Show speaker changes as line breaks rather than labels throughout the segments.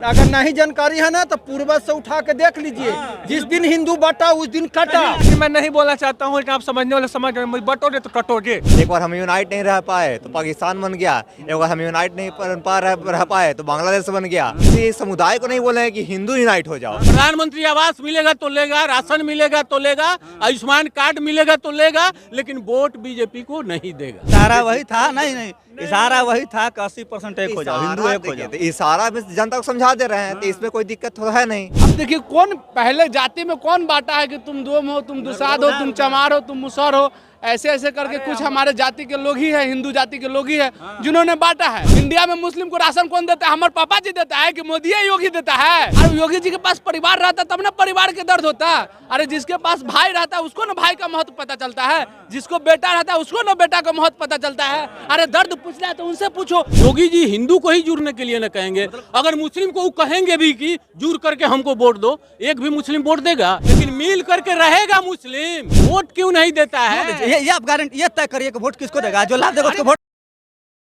अगर नहीं जानकारी है ना तो पूर्वज से उठा के देख लीजिए। जिस दिन हिंदू बटा उस दिन कटा।
मैं नहीं बोलना चाहता हूँ कि आप समझने वाले समझ रहे हैं, बटोगे तो कटोगे।
एक बार हम यूनाइट नहीं रह पाए तो पाकिस्तान बन गया, एक बार हम यूनाइट नहीं रह पाए तो बांग्लादेश बन गया। किसी समुदाय को नहीं बोले कि हिंदू यूनाइट हो जाओ।
प्रधानमंत्री आवास मिलेगा तो लेगा, राशन मिलेगा तो लेगा, आयुष्मान कार्ड मिलेगा तो लेगा, लेकिन वोट बीजेपी को नहीं देगा।
सारा वही था, नहीं इशारा वही था कि 80% एक हो जाओ, हिंदू एक हो जाओ।
इशारा भी जनता को समझा दे रहे हैं तो इसमें कोई दिक्कत तो है नहीं।
अब देखिए कौन पहले जाति में कौन बांटा है कि तुम दोम हो, तुम दुसाद हो, तुम चमार हो, तुम मुसहर हो, ऐसे ऐसे करके कुछ हमारे जाति के लोग ही है, हिंदू जाति के लोग ही है जिन्होंने बांटा है। इंडिया में मुस्लिम को राशन कौन देता है? हमारे पापा जी देता है कि मोदी योगी देता है? अरे योगी जी के पास परिवार रहता तब ना परिवार के दर्द होता। अरे जिसके पास भाई रहता है उसको ना भाई का महत्व पता चलता है, जिसको बेटा रहता है उसको ना बेटा का महत्व पता चलता है। अरे दर्द पूछना है तो उनसे पूछो।
योगी जी हिंदू को ही जुड़ने के लिए न कहेंगे, अगर मुस्लिम को कहेंगे भी कि जुड़ करके हमको वोट दो, एक भी मुस्लिम वोट देगा, लेकिन मिल करके रहेगा मुस्लिम। वोट क्यों नहीं देता है?
ये आप गारंटी ये तय करिए कि वोट किसको देगा, जो लाभ देगा उसको वोट।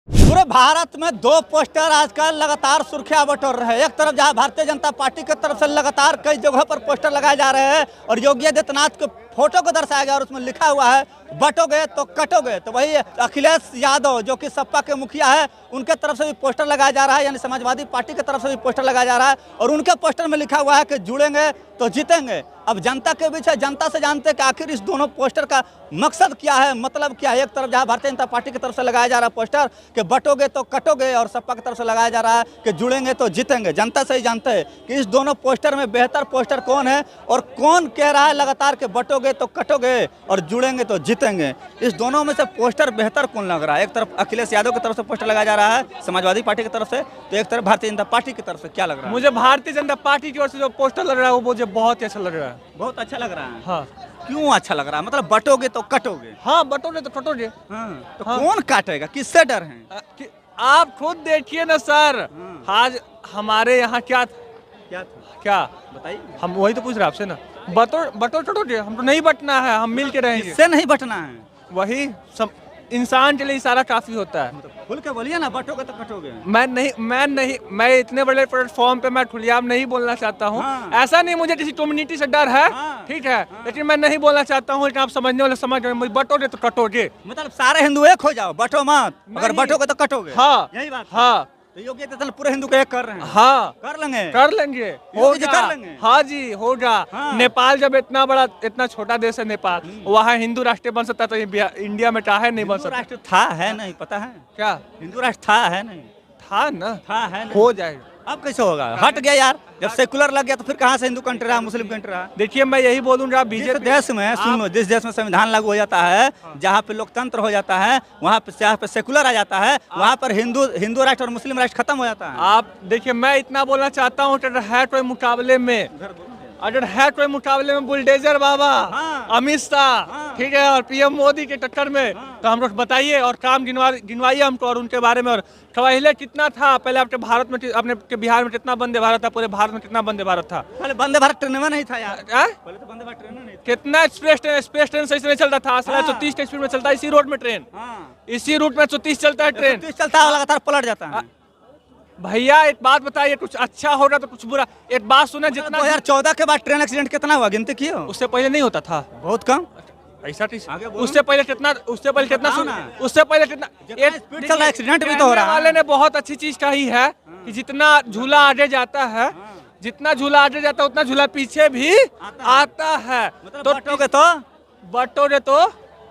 पूरे भारत में दो पोस्टर आजकल लगातार सुर्खियां बटोर रहे हैं। एक तरफ जहां भारतीय जनता पार्टी की तरफ से लगातार कई जगहों पर पोस्टर लगाए जा रहे हैं और योगी आदित्यनाथ के फोटो को दर्शाया गया और उसमें लिखा हुआ है बटोगे तो कटोगे। तो वही अखिलेश यादव जो कि सपा के मुखिया है, उनके तरफ से भी पोस्टर लगाया जा रहा है, यानी समाजवादी पार्टी की तरफ से भी पोस्टर लगाया जा रहा है और उनके पोस्टर में लिखा हुआ है कि जुड़ेंगे तो जीतेंगे। अब जनता के बीच है, जनता से जानते हैं कि आखिर इस दोनों पोस्टर का मकसद क्या है, मतलब क्या है। एक तरफ जहां भारतीय जनता पार्टी की तरफ से लगाया जा रहा है पोस्टर कि बटोगे तो कटोगे और सपा की तरफ से लगाया जा रहा है कि जुड़ेंगे तो जीतेंगे। जनता से ही जानते हैं कि इस दोनों पोस्टर में बेहतर पोस्टर कौन है और कौन कह रहा है लगातार कि बटोगे तो कटोगे और जुड़ेंगे तो जीतेंगे। इस दोनों में से पोस्टर बेहतर कौन लग रहा है? एक तरफ अखिलेश यादव की तरफ से पोस्टर लगाया जा रहा है समाजवादी पार्टी की तरफ से, तो एक तरफ भारतीय जनता पार्टी की तरफ से क्या लग रहा है?
मुझे भारतीय जनता पार्टी की ओर से जो पोस्टर लग रहा है वो मुझे बहुत ही अच्छा लग रहा है।
बहुत अच्छा लग रहा है।
हाँ।
क्यों अच्छा लग रहा है? मतलब बटोगे तो कटोगे।
हाँ, बटोगे तो कटोगे।
हाँ। तो कौन काटेगा, किससे डर है?
आप खुद देखिए ना सर, आज हमारे यहाँ क्या क्या
बताइए।
हम वही तो पूछ रहे आपसे ना, बटोर कटोगे, हम तो नहीं बटना है, हम मिल के रहेंगे।
किससे नहीं बटना है?
वही सब इंसान के लिए इशारा काफी होता है।
खुल के बोलिए ना, बटोगे तो कटोगे।
मैं इतने बड़े प्लेटफॉर्म पे मैं खुलेआम नहीं बोलना चाहता हूँ।
हाँ।
ऐसा नहीं मुझे किसी कम्युनिटी से डर है।
हाँ।
ठीक है। लेकिन मैं नहीं बोलना चाहता हूँ कि आप समझने वाले समझ रहे हैं, बटोगे तो कटोगे।
मतलब सारे हिंदू एक हो जाओ, बटो मत, अगर
नहीं।
बटोगे तो कटोगे।
हाँ,
यही बात है।
हाँ,
तो योगी आदित्यनाथ पूरे हिंदू को एक कर रहे हैं।
हाँ,
कर लेंगे,
कर लेंगे,
योगी जी
होगा।
कर लेंगे।
हाँ जी, होगा।
हाँ।
नेपाल जब इतना बड़ा इतना छोटा देश है नेपाल, वहाँ हिंदू राष्ट्र बन सकता है, तो ये इंडिया में चाहे नहीं बन
हिंदू
सकता।
राष्ट्र था है नहीं, पता है
क्या
हिंदू राष्ट्र था है नहीं?
था ना,
था है नहीं।
हो जाएगा।
अब कैसे होगा? हट गया यार, जब सेकुलर लग गया तो फिर कहाँ से हिंदू कंट्री रहा, मुस्लिम कंट्री रहा?
देखिए मैं यही बोलूंगा,
जिस
बीजेपी
देश में सुन लो, जिस देश में संविधान लागू हो जाता है, जहाँ पे लोकतंत्र हो जाता है, वहाँ पे जहाँ पे सेकुलर आ जाता है, वहाँ पर हिंदू राष्ट्र और मुस्लिम राष्ट्र खत्म हो जाता है।
आप देखिए, मैं इतना बोलना चाहता हूँ कि है कोई मुकाबले में, अगर है कोई मुकाबले में बुलडोजर बाबा,
हाँ।
अमित शाह,
हाँ।
ठीक है, और पीएम मोदी के टक्कर में, तो हम लोग बताइए और काम गिनवाइए हमको और उनके बारे में। और पहले कितना था, पहले आपके भारत में, अपने के बिहार में कितना वंदे भारत था, पूरे भारत में कितना वंदे भारत था?
पहले वंदे भारत ट्रेन में नहीं था यार, पहले तो वंदे भारत ट्रेन में नहीं था।
कितना एक्सप्रेस ट्रेन सही से नहीं चलता था।
हाँ।
130 की स्पीड में चलता है इसी रोड में ट्रेन,
हाँ।
इसी रूट में 130 चलता है ट्रेन।
चलता है, लगातार पलट जाता है।
भैया एक बात बताइए, कुछ अच्छा होगा तो कुछ बुरा। एक बात सुने, जितना
2014 के बाद ट्रेन एक्सीडेंट कितना हुआ, गिनती किए हो?
उससे पहले नहीं होता था,
बहुत कम।
ऐसा
आगे बोलो।
उससे पहले कितना
बताओ ना। जितना स्पीड चल रहा है, एक्सीडेंट भी तो हो रहा है।
वाले ने बहुत अच्छी चीज कही है कि जितना झूला आगे जाता है, जितना झूला आगे जाता है उतना झूला पीछे भी आता है।
तो
बटोरे तो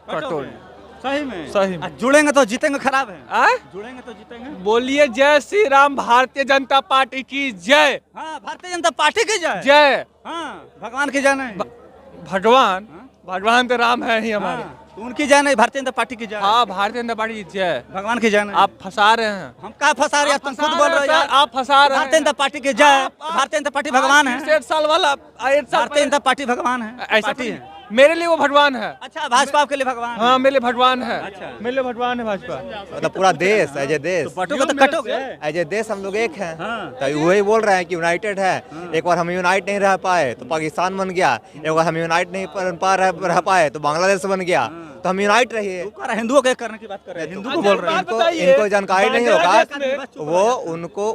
कटोरे।
सही में,
सही में।
आ, जुड़ेंगे तो जीतेंगे, खराब है।
आ?
जुड़ेंगे तो जीतेंगे।
बोलिए जय श्री राम, भारतीय जनता पार्टी की जय।
हाँ, भारतीय जनता पार्टी की जय।
जय।
हाँ, भगवान की जय नहीं।
भगवान तो राम है ही हमारे।
तो उनकी जय नहीं, भारतीय जनता पार्टी की जय।
हाँ, भारतीय जनता पार्टी की जय।
भगवान की जय नहीं।
आप फंसा रहे हैं।
हम कहाँ फंसा रहे हैं? तुम खुद बोल रहे हो यार।
आप फंसा रहे हैं।
भारतीय जनता पार्टी की जय। भारतीय जनता पार्टी भगवान है।
1 साल वाला, 1 साल
भारतीय जनता पार्टी भगवान है,
ऐसा
पार्टी है।
मेरे लिए वो भगवान है।
अच्छा, भाजपा आपके लिए भगवान है।
हाँ, मेरे लिए भगवान है।
अच्छा।
मेरे लिए भगवान है भाजपा।
मतलब पूरा देश एज ए देश,
बटोगे तो कटोगे।
एज ए देश हम लोग एक हैं।
हाँ।
तो वही बोल रहे हैं कि यूनाइटेड है। एक बार हम यूनाइट नहीं रह पाए तो पाकिस्तान बन गया, एक बार हम यूनाइट नहीं रह पाए तो बांग्लादेश बन गया। तो हम यूनाइट रहिए।
हिंदुओं के एक करने की बात कर रहे हैं, हिंदू को बोल रहे हैं।
इनको जानकारी नहीं होगा, वो उनको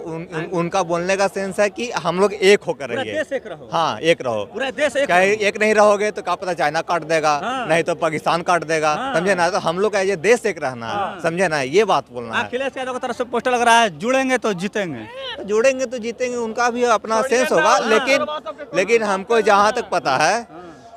उनका बोलने का सेंस है कि हम लोग एक होकर
पूरा
रहिए।
देश एक रहो।
हाँ, एक रहो।
पूरा देश एक
क्या एक नहीं रहोगे तो क्या पता चाइना काट देगा, नहीं तो पाकिस्तान काट देगा, समझे ना। तो हम लोग का ये देश एक रहना है, समझे ना, ये बात बोलना है।
अखिलेश यादव की तरफ से पोस्टर लग रहा है, जुड़ेंगे तो जीतेंगे।
तो जुड़ेंगे तो जीतेंगे, उनका भी अपना सेंस होगा, लेकिन हमको जहाँ तक पता है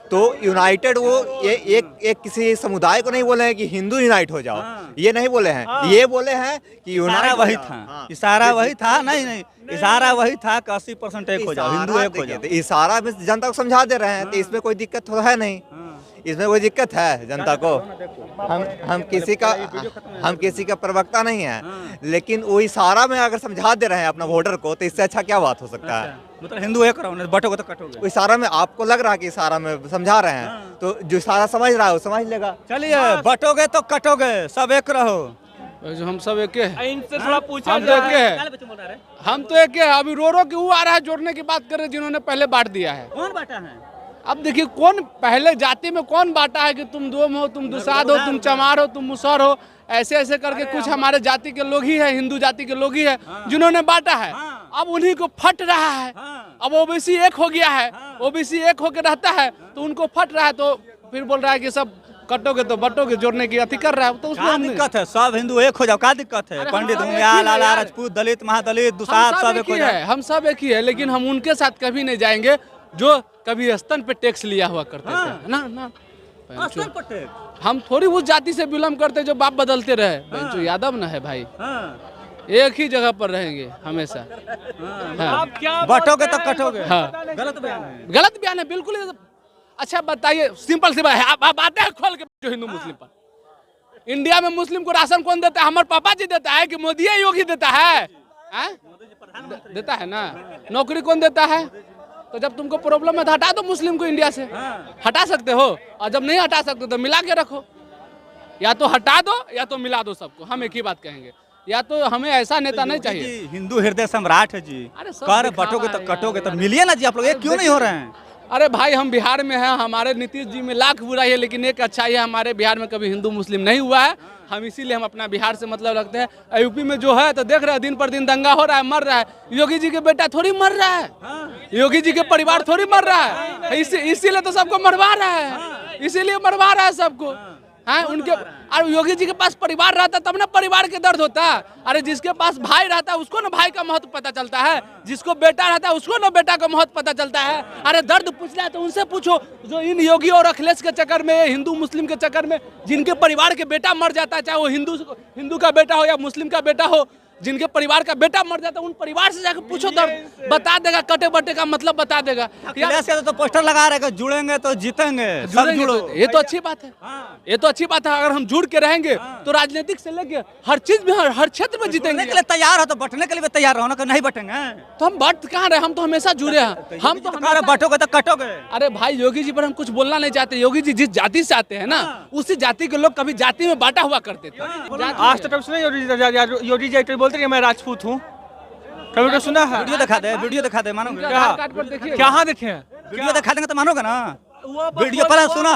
तो यूनाइटेड वो एक किसी समुदाय को नहीं बोले हैं कि हिंदू यूनाइट हो जाओ, ये नहीं बोले हैं। ये बोले हैं कि
इशारा वही था, इशारा वही था, नहीं इशारा वही था कि 80% एक हो जाओ, हिंदू एक हो जाओ।
तो इशारा में जनता को समझा दे रहे हैं, तो इसमें कोई दिक्कत तो है नहीं, इसमें कोई दिक्कत है जनता को। हम किसी का प्रवक्ता नहीं है, लेकिन वो इशारा में अगर समझा दे रहे हैं अपना वोटर को, तो इससे अच्छा क्या बात हो सकता है।
मतलब हिंदू एक रहो, बटोगे तो कटोगे।
इशारा में आपको लग रहा है कि इशारा में समझा रहे हैं, तो जो इशारा समझ रहा है वो समझ लेगा।
चलिए, बटोगे तो कटोगे, सब एक रहो।
जो हम सब एक है,
इनसे थोड़ा पूछा
हम तो एक है, हम तो एक है। अभी रो रो के वो आ रहा है जोड़ने की बात कर रहे, जिन्होंने पहले बांट दिया है।
कौन बांटा है?
अब देखिए, कौन पहले जाति में कौन बांटा है कि तुम दोम हो, तुम दुसाद हो, तुम चमार हो, तुम मुसहर हो, ऐसे ऐसे करके कुछ हमारे जाति के लोग ही है, हिंदू जाति के लोग ही है जिन्होंने बांटा है। अब उन्हीं को फट रहा है। अब ओबीसी एक हो गया है, ओबीसी एक होकर रहता है तो उनको फट रहा है, तो फिर बोल रहा है कि सब कटोगे तो बटोगे, जोड़ने की अति कर रहा है। तो उसमें
क्या दिक्कत है? सब हिंदू एक हो जाओ, क्या दिक्कत है? पंडित हुंगया, लाला राजपूत, दलित, महादलित, दुसाद, सब एक हो जाओ।
हम सब एक ही है, लेकिन हम उनके साथ कभी नहीं जाएंगे जो कभी स्तन पे टैक्स लिया हुआ करते थे ना। हम थोड़ी उस जाति से बिलोंग करते जो बाप बदलते रहे। जो यादव ना है भाई, एक ही जगह पर रहेंगे हमेशा।
आप क्या
बटोगे तो कटोगे।
हाँ,
गलत बयान है।
गलत बयान है बिल्कुल। अच्छा बताइए, सिंपल सी बात है, आप बातें खोल के जो हिंदू मुस्लिम पर। इंडिया में मुस्लिम को राशन कौन देता है? हमारे पापा जी देता है कि मोदी योगी देता है? देता है ना। नौकरी कौन देता है? तो जब तुमको प्रॉब्लम है तो हटा दो मुस्लिम को इंडिया से, हटा सकते हो। और जब नहीं हटा सकते तो मिला के रखो, या तो हटा दो या तो मिला दो सबको। हम एक ही बात कहेंगे, या तो हमें ऐसा नेता नहीं चाहिए।
हिंदू हृदय सम्राट है जी।
अरे सब
कर
दिखावा
बटोगे तो
है
कटोगे, तो
यार।
मिलिए ना जी। आप लोग एक क्यों नहीं हो रहे हैं?
अरे भाई, हम बिहार में हैं, हमारे नीतीश जी में लाख बुराई है, लेकिन एक अच्छाई है, हमारे बिहार में कभी हिंदू मुस्लिम नहीं हुआ है। हम इसीलिए हम अपना बिहार से मतलब रखते हैं। यूपी में जो है तो देख रहे हैं, दिन पर दिन दंगा हो रहा है, मर रहा है। योगी जी के बेटा थोड़ी मर रहा है, योगी जी के परिवार थोड़ी मर रहा है। इसीलिए तो सबको मरवा रहा है, इसीलिए मरवा रहा है सबको। हाँ, उनके और योगी जी के पास परिवार रहता तब ना परिवार के दर्द होता। अरे जिसके पास भाई रहता है उसको ना भाई का महत्व पता चलता है, जिसको बेटा रहता है उसको ना बेटा का महत्व पता चलता है। अरे दर्द पूछना है तो उनसे पूछो, जो इन योगी और अखिलेश के चक्कर में, हिंदू मुस्लिम के चक्कर में जिनके परिवार के बेटा मर जाता है, चाहे वो हिंदू का बेटा हो या मुस्लिम का बेटा हो, जिनके परिवार का बेटा मर जाता है, उन परिवार से जाकर पूछो, दर्द बता देगा, कटे बटे का मतलब बता देगा।
अखिलेश यादव तो पोस्टर लगा रहे हैं, जुड़ेंगे तो जीतेंगे, सब जुड़ो।
ये तो अच्छी बात है, ये तो अच्छी बात है। अगर हम जुड़ के रहेंगे तो राजनीतिक से लेके हर चीज में, हर क्षेत्र में जीतेंगे।
के लिए तैयार हो तो बटने के लिए तैयार रहो ना, कि नहीं बटेंगे
तो हम बट कहाँ रहे? हम तो हमेशा जुड़े हैं। हम तो
बटोगे तो कटोगे।
अरे भाई, योगी जी पर हम कुछ बोलना नहीं चाहते। योगी जी जिस जाति से आते हैं ना, उसी जाति के लोग कभी जाति में बांटा हुआ करते थे।
आज तक सुना योगी जी बोलते हैं मैं राजपूत हूँ, कभी तो सुना है?
वीडियो दिखा दे, मानोगे?
कहाँ देखे?
वीडियो दिखा देंगे तो मानोगे ना? वीडियो पहले सुनो,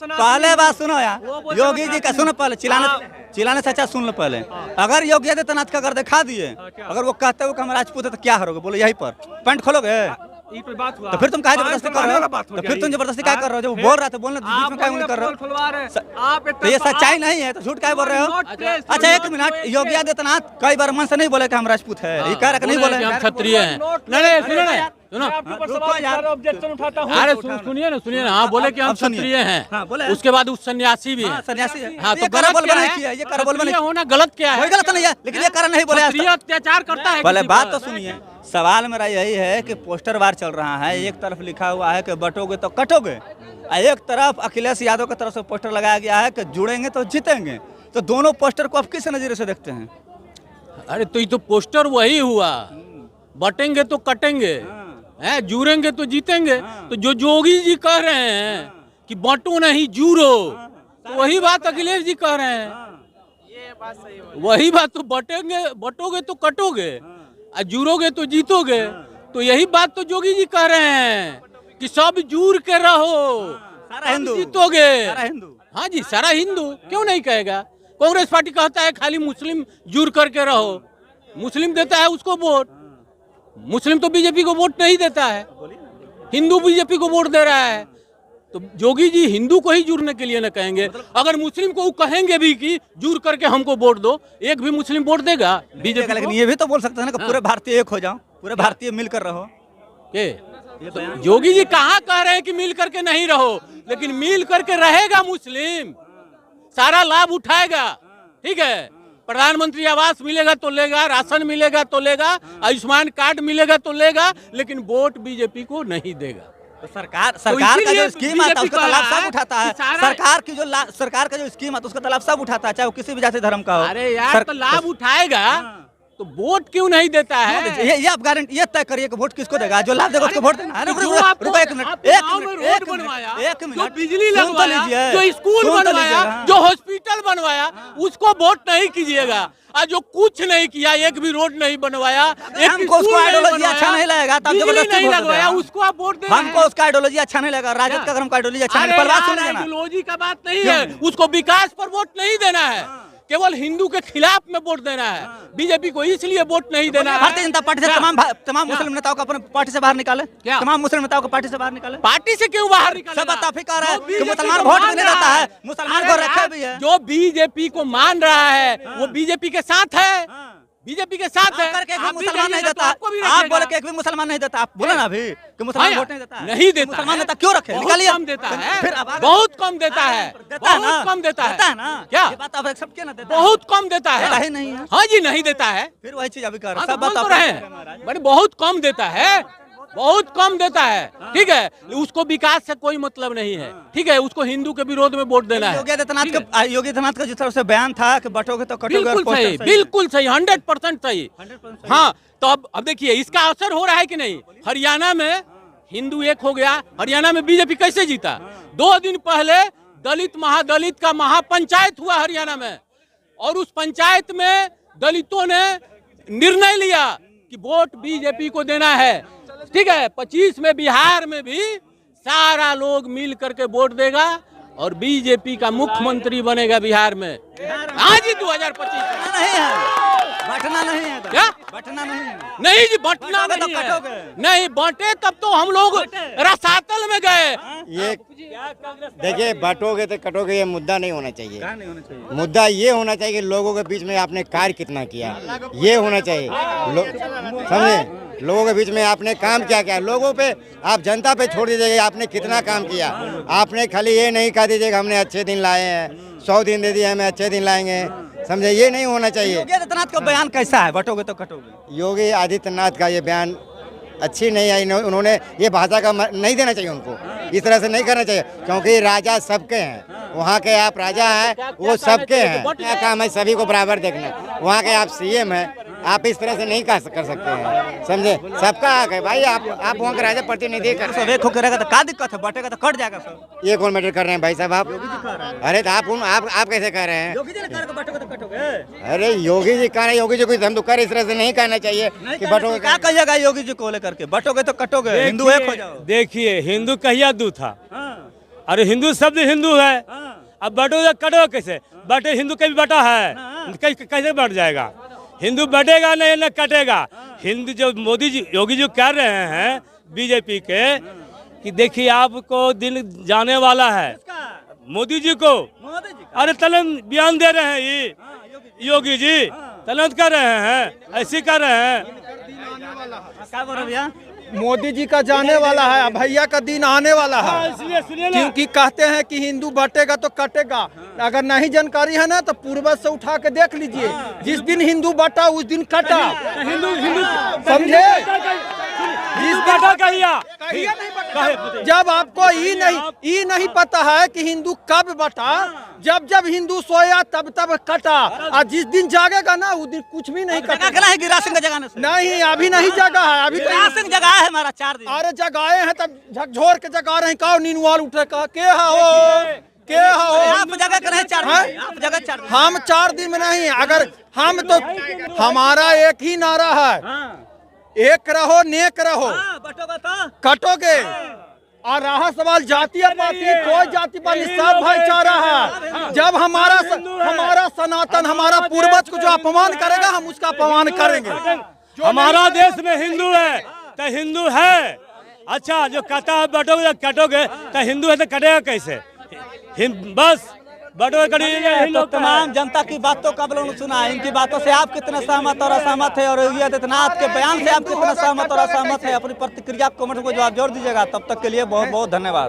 पहले बात सुनो यार। योगी जी का सुनो, पहले चिल्लाने से अच्छा सुन लो पहले। अगर योगी आदित्यनाथ का अगर दिखा दिए, अगर वो कहते हो कि हम राजपूत है तो क्या करोगे? बोलो यहीं पर पैंट खोलोगे? तो फिर तुम क्या जबरदस्ती कर रहे हो? तो फिर तुम जबरदस्ती क्या कर रहे हो? जो बोल रहे थे बोलने, बीच में क्या कर रहे हो? तो ये सच्चाई नहीं है तो झूठ क्या बोल रहे हो? अच्छा एक मिनट, योगी आदित्यनाथ कई बार मन से नहीं बोले कि हम राजपूत है, ये कह रहे नहीं बोले
हम क्षत्रिय हैं। नहीं सुनो ना, अरे सुनिए ना। हाँ, बोले कि हम क्षत्रिय हैं, उसके बाद उस सन्यासी भी हैं।
सन्यासी
हाँ, तो
ये
गलत
बोल
क्या
नहीं
है?
किया, ये कर बोल नहीं
होना गलत क्या है?
कोई गलत नहीं है, लेकिन ये कारण नहीं बोले।
क्षत्रिय अत्याचार करता है।
पहले
किसी
बात
पर।
तो सुनिए। सवाल मेरा यही है कि पोस्टर वार चल रहा है, एक तरफ लिखा हुआ है कि बटोगे तो कटोगे, और एक तरफ अखिलेश यादव की तरफ से पोस्टर लगाया गया है कि जुड़ेंगे तो जीतेंगे। तो दोनों पोस्टर को आप किस नजरिए से देखते हैं?
अरे तो ये तो पोस्टर वही हुआ, बटेंगे तो कटेंगे, हैं, जुड़ेंगे तो जीतेंगे। तो जो जोगी जी कह रहे हैं कि बटो नहीं जुड़ो, तो वही बात अखिलेश जी कह रहे हैं। वही बात, तो बटोगे तो कटोगे, और जुड़ोगे तो जीतोगे। तो यही बात तो जोगी जी कह रहे हैं कि सब जुड़ के रहो,
सारा हिंदू
जीतोगे।
सारा हिंदू
हाँ जी, सारा हिंदू क्यों नहीं कहेगा। कांग्रेस पार्टी कहता है खाली मुस्लिम जुड़ करके रहो, मुस्लिम देता है उसको वोट, मुस्लिम तो बीजेपी को वोट नहीं देता है, हिंदू बीजेपी को वोट दे रहा है। तो जोगी जी हिंदू को ही जुड़ने के लिए न कहेंगे, अगर मुस्लिम को कहेंगे भी कि जुड़ करके हमको वोट दो, एक भी मुस्लिम वोट देगा बीजेपी।
लेकिन ये भी तो बोल सकते हैं ना कि पूरे भारतीय एक हो जाओ, पूरे भारतीय मिलकर रहो।
जोगी जी कहाँ कह रहे हैं कि मिल करके नहीं रहो, लेकिन मिल करके रहेगा मुस्लिम, सारा लाभ उठाएगा। ठीक है, प्रधानमंत्री आवास मिलेगा तो लेगा, राशन मिलेगा तो लेगा, आयुष्मान कार्ड मिलेगा तो लेगा, लेकिन वोट बीजेपी को नहीं देगा।
तो सरकार का जो स्कीम आता है उसका लाभ सब उठाता है। सरकार का जो स्कीम आता है उसका लाभ सब उठाता है, चाहे वो किसी भी जाति धर्म का हो।
अरे यार तो लाभ उठाएगा तो वोट क्यों नहीं देता है?
ये आप गारंटी ये तय करिए कि वोट किसको देगा, जो लाभ देगा उसको वोट देना है। एक मिनट,
जो बिजली लगवाया, जो स्कूल बनवाया, जो हॉस्पिटल बनवाया, उसको वोट नहीं कीजिएगा। और जो कुछ नहीं किया, एक भी रोड नहीं बनवाया,
हमको उसको आइडियोलॉजी अच्छा नहीं लगेगा, तब जबरदस्ती
नहीं लगवाया, उसको आप वोट देना।
हमको उसका आइडियोलॉजी अच्छा नहीं लगेगा, राजद का हमको आइडियोलॉजी अच्छा नहीं लगता।
आइडियोलॉजी का बात नहीं है, उसको विकास पर वोट नहीं देना है, केवल हिंदू के खिलाफ में वोट देना है। बीजेपी को इसलिए वोट नहीं देना है।
भारतीय जनता पार्टी से तमाम मुस्लिम नेताओं को अपने पार्टी से बाहर निकाले, तमाम मुस्लिम नेताओं को पार्टी से बाहर निकाले।
पार्टी से क्यों बाहर निकाले?
सब आप ही कह रहे हैं कि मुसलमान वोट भी नहीं देता है, मुसलमान को रखे भी है।
जो बीजेपी को मान रहा है वो बीजेपी के साथ है, बीजेपी के साथ है।
करके एक भी मुसलमान नहीं देता, आप बोले कि एक भी मुसलमान नहीं देता, आप बोले ना अभी कि मुसलमान वोट नहीं देता है।
नहीं देता,
मुसलमान नेता क्यों रखे?
बहुत कम देता है, बहुत कम देता है, बहुत कम देता है
ना।
क्या
ये बात आप सबके ना देता
बहुत कम देता
है,
है?
नहीं है।
हाँ जी, नहीं देता है।
फिर वही चीज अभी कर
हाँ,
सब
तो बोल
बात
तो रहे हैं, बड़े बहुत कम देता है, बहुत कम देता है। ठीक है, उसको विकास से कोई मतलब नहीं है। ठीक है, उसको हिंदू के विरोध में वोट देना है।
योगी आदित्यनाथ का जिस तरह से बयान था कि बटोगे तो कटोगे,
बिल्कुल सही, बिल्कुल सही, 100% सही। हाँ, तो अब देखिए इसका असर हो रहा है कि नहीं। हरियाणा में हिंदू एक हो गया, हरियाणा में बीजेपी कैसे जीता? 2 दिन पहले दलित महादलित का महापंचायत हुआ हरियाणा में, और उस पंचायत में दलितों ने निर्णय लिया कि वोट बीजेपी को देना है। ठीक है, 25 में बिहार में भी सारा लोग मिल करके वोट देगा और बीजेपी का मुख्यमंत्री बनेगा बिहार में। आज ही 2025
नहीं है, बटना नहीं है।
क्या
बटना नहीं है?
नहीं जी, बटना नहीं है। नहीं बटे तब तो हम लोग रसातल में गए।
ये देखिए, बांटोगे तो कटोगे, ये मुद्दा नहीं होना चाहिए। मुद्दा ये होना चाहिए कि लोगों के बीच में आपने कार्य कितना किया, ये होना चाहिए। समझे, लोगों के बीच में आपने काम क्या किया, लोगों पे आप जनता पे छोड़ दीजिएगा आपने कितना काम किया। आपने खाली ये नहीं कह दीजिएगा हमने अच्छे दिन लाए हैं, 100 दिन दे दिए हमें अच्छे दिन लाएंगे, समझे, ये नहीं होना चाहिए।
योगी आदित्यनाथ का बयान कैसा है, बटोगे तो कटोगे?
योगी आदित्यनाथ का ये बयान अच्छी नहीं आई, उन्होंने ये भाषा का नहीं देना चाहिए, उनको इस तरह से नहीं करना चाहिए, क्योंकि राजा सबके हैं। वहाँ के आप राजा हैं, वो सबके हैं, क्या काम है सभी को बराबर देखना। वहाँ के आप सीएम हैं, आप इस तरह से नहीं कर सकते हैं, समझे, सबका हक है भाई। आप वहाँ के राजा प्रतिनिधि कर
सब एक होकर रहेगा तो क्या दिक्कत है, बटेगा तो कट जाएगा सब।
ये कौन मैटर कर रहे हैं भाई साहब आप? अरे तो आप कैसे कह रहे हैं?
योगी जी ने कहा कि बटोगे तो कटोगे।
अरे योगी जी कह रहे हैं, योगी जी कुछ हम तो कर, इस तरह से नहीं कहना चाहिए कि बटोगे।
क्या कहिएगा योगी जी को लेकर के, बटोगे तो कटोगे, हिंदू एक हो जाओ।
देखिए, हिंदू कहिया दू था, अरे हिंदू शब्द हिंदू है, अब बटो कटो कैसे? बटे हिंदू कभी बटा है, कैसे बढ़ जाएगा? हिंदू बढ़ेगा नहीं न कटेगा। हिंदू जो मोदी जी योगी जी कह रहे हैं बीजेपी के कि देखिए आपको दिन जाने वाला है मोदी जी को। अरे तलन बयान दे रहे हैं ये योगी जी, तलन कर रहे हैं, ऐसे कर रहे हैं।
क्या बोल रहे भैया?
मोदी जी का जाने वाला है, भैया का दिन आने वाला है, क्योंकि कहते हैं कि हिंदू बटेगा तो कटेगा। अगर नहीं जानकारी है ना तो पूर्वज से उठा के देख लीजिए, जिस दिन हिंदू बटा उस दिन कटा।
हिंदू
समझे?
कहिया
जब आपको ये नहीं पता है कि हिंदू कब बटा, जब हिंदू सोया तब कटा, और जिस दिन जागेगा ना उस दिन कुछ भी नहीं कटेगा।
है गिरा सिंह जगह
नहीं, अभी नहीं जगा है, अभी
गिरा सिंह जगह है हमारा 4 दिन।
अरे जगाए हैं तब झकझोर के जगा रहे हैं, का नीनवाल उठे का के हो
आप जगह कर रहे हैं 4 दिन, आप जगह 4 दिन।
हम 4 दिन में नहीं, अगर हम तो हमारा एक ही नारा है, एक रहो नेक रहो,
बटोगे तो
कटोगे। और रहा सवाल जातीय पाति, कोई जाति पाति सब भाईचारा है। जब हमारा सनातन, हमारा पूर्वज को जो अपमान करेगा हम उसका अपमान करेंगे।
हमारा देश में हिंदू है तो हिंदू है। अच्छा, जो कहता है बटोगे कटोगे तो हिंदू है तो कटेगा कैसे? बस बटोगे
तो तमाम जनता की बातों का अवलोकन सुना है। इनकी बातों से आप कितने सहमत और असहमत है, और योगी आदित्यनाथ के बयान से आप कितने सहमत और असहमत है, अपनी प्रतिक्रिया कमेंट को जवाब जोड़ दीजिएगा। तब तक के लिए बहुत बहुत धन्यवाद।